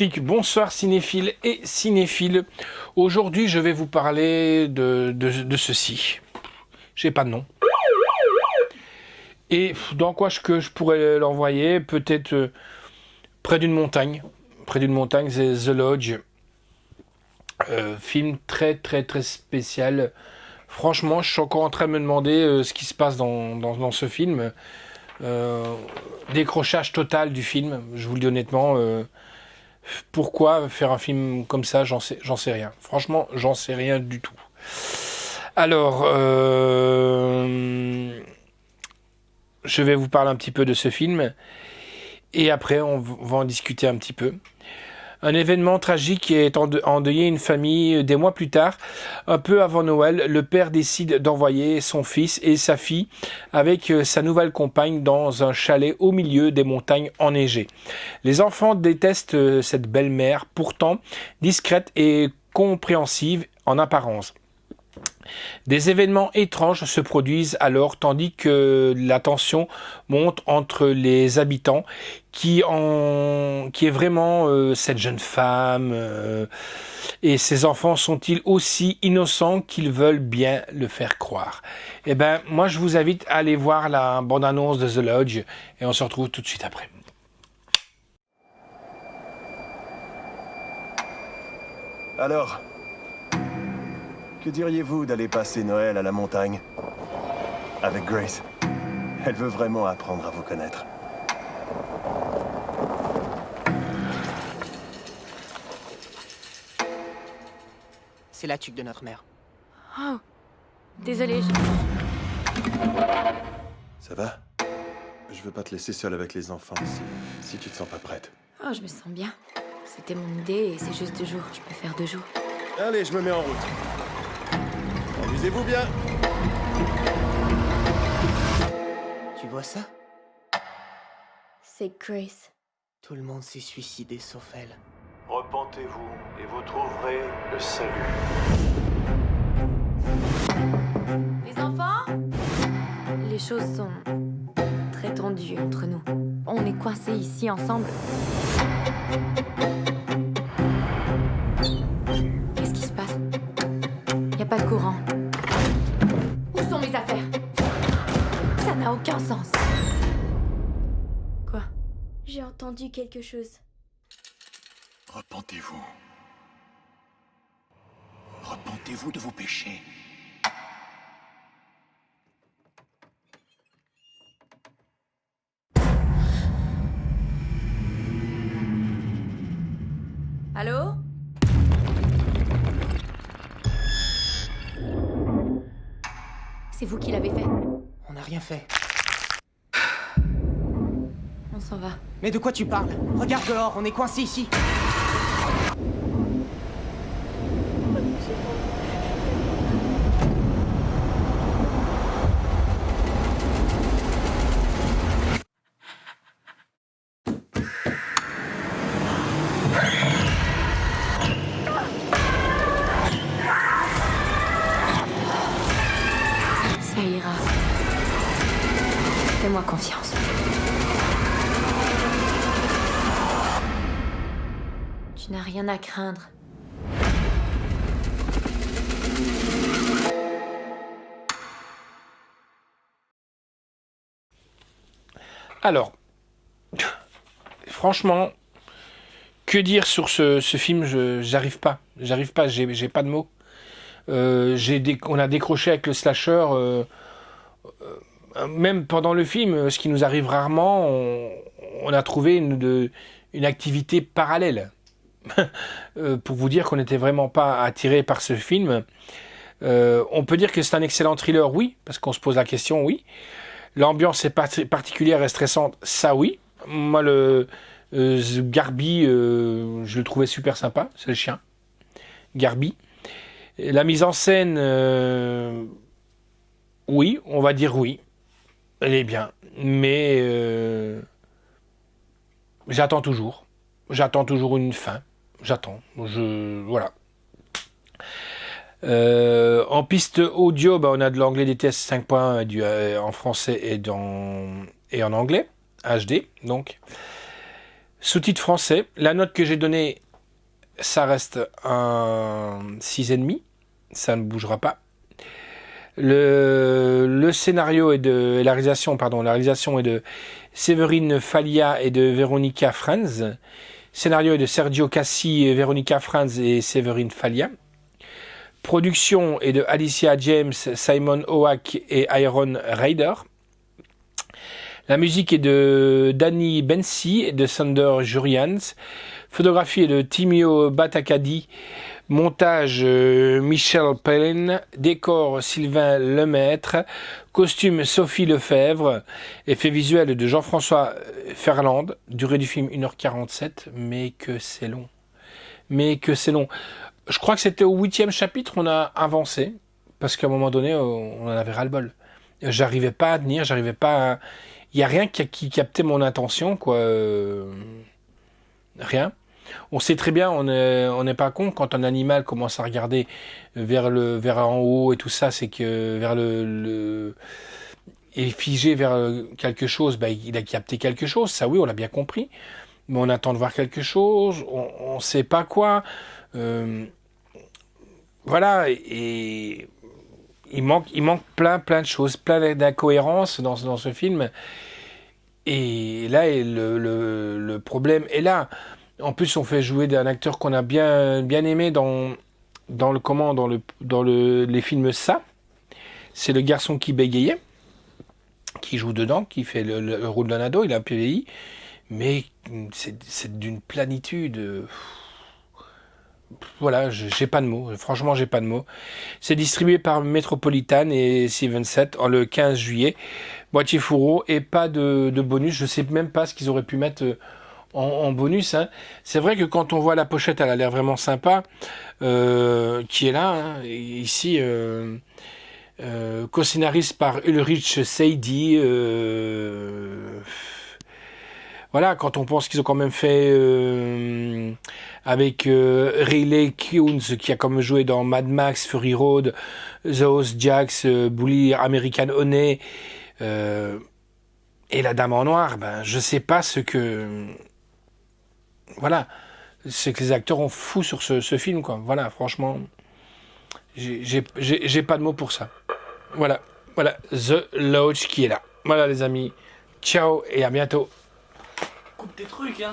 Clic, bonsoir cinéphiles et cinéphiles. Aujourd'hui, je vais vous parler de ceci. J'ai pas de nom. Et dans quoi que je pourrais l'envoyer? Peut-être près d'une montagne. Près d'une montagne, c'est The Lodge. Film très spécial. Franchement, je suis encore en train de me demander ce qui se passe dans ce film. Décrochage total du film, je vous le dis honnêtement. Pourquoi faire un film comme ça, j'en sais rien. Franchement, j'en sais rien du tout. Alors, je vais vous parler un petit peu de ce film. Et après, on va en discuter un petit peu. Un événement tragique est endeuillé une famille des mois plus tard. Un peu avant Noël, le père décide d'envoyer son fils et sa fille avec sa nouvelle compagne dans un chalet au milieu des montagnes enneigées. Les enfants détestent cette belle-mère, pourtant discrète et compréhensive en apparence. Des événements étranges se produisent alors tandis que la tension monte entre les habitants qui est vraiment cette jeune femme et ses enfants sont-ils aussi innocents qu'ils veulent bien le faire croire? Eh ben moi je vous invite à aller voir la bande-annonce de The Lodge et on se retrouve tout de suite après. Alors, que diriez-vous d'aller passer Noël à la montagne avec Grace? Elle veut vraiment apprendre à vous connaître. C'est la tuque de notre mère. Oh, désolée, Ça va? Je veux pas te laisser seule avec les enfants si tu te sens pas prête. Oh, je me sens bien. C'était mon idée et c'est juste 2 jours. Je peux faire 2 jours. Allez, je me mets en route. Amusez-vous bien. Tu vois ça? C'est Grace. Tout le monde s'est suicidé sauf elle. Repentez-vous et vous trouverez le salut. Les enfants? Les choses sont très tendues entre nous. On est coincés ici ensemble. Qu'est-ce qui se passe? Y a pas de courant. Où sont mes affaires? Ça n'a aucun sens. Quoi? J'ai entendu quelque chose. Repentez-vous. Repentez-vous de vos péchés. Allô? C'est vous qui l'avez fait. On n'a rien fait. On s'en va. Mais de quoi tu parles? Regarde dehors, on est coincés ici. Ça ira. Fais-moi confiance. Tu n'as rien à craindre. Alors, franchement, que dire sur ce film? J'arrive pas, j'ai pas de mots. On a décroché avec le slasher, même pendant le film, ce qui nous arrive rarement, on a trouvé une activité parallèle. Pour vous dire qu'on n'était vraiment pas attiré par ce film. On peut dire que c'est un excellent thriller, oui, parce qu'on se pose la question, oui. L'ambiance est particulière et stressante, ça oui. Moi, Garby, je le trouvais super sympa, c'est le chien. Garby. La mise en scène, oui, on va dire oui. Elle est bien. Mais j'attends toujours. J'attends toujours une fin. J'attends. Voilà. En piste audio, on a de l'anglais DTS 5.1 en français et en anglais, HD, donc. Sous-titre français. La note que j'ai donnée, ça reste un 6,5. Ça ne bougera pas. Le scénario et la réalisation, la réalisation est de Séverine Fallia et de Veronica Franz. Scénario est de Sergio Cassi, Veronica Franz et Séverine Fallia. Production est de Alicia James, Simon Oak et Iron Raider. La musique est de Danny Bensi et de Sander Jurians. Photographie est de Timio Batakadi. Montage Michel Pellin. Décor Sylvain Lemaître. Costume Sophie Lefebvre. Effets visuels de Jean-François Ferland. Durée du film 1h47. Mais que c'est long. Je crois que c'était au 8e chapitre on a avancé. Parce qu'à un moment donné, on en avait ras-le-bol. J'arrivais pas à tenir, Il n'y a rien qui captait mon attention, quoi. Rien. On sait très bien, on n'est pas con, quand un animal commence à regarder vers en haut et tout ça, c'est que est figé vers quelque chose, il a capté quelque chose, ça oui, on l'a bien compris. Mais on attend de voir quelque chose, on ne sait pas quoi. Voilà, et il manque plein de choses, plein d'incohérences dans ce film. Et là, le problème est là. En plus, on fait jouer un acteur qu'on a bien aimé dans les films Ça. C'est le garçon qui bégayait, qui joue dedans, qui fait le rôle d'un ado. Il a un peu vieilli, mais c'est d'une planitude. Voilà, j'ai pas de mots. Franchement, j'ai pas de mots. C'est distribué par Metropolitan et Seven7 le 15 juillet. Boîtier fourreau et pas de bonus. Je sais même pas ce qu'ils auraient pu mettre en bonus. Hein. C'est vrai que quand on voit la pochette, elle a l'air vraiment sympa. Qui est là, hein, ici, co-scénariste par Ulrich Seidi. Voilà, quand on pense qu'ils ont quand même fait avec Riley Keough, qui a quand même joué dans Mad Max, Fury Road, The Host Jacks, Bully, American Honey, et La Dame en Noir, je sais pas ce que... Voilà, c'est que les acteurs ont fou sur ce film, quoi. Voilà, franchement, j'ai pas de mots pour ça. Voilà, The Lodge qui est là. Voilà les amis, ciao et à bientôt. Coupe tes trucs, hein.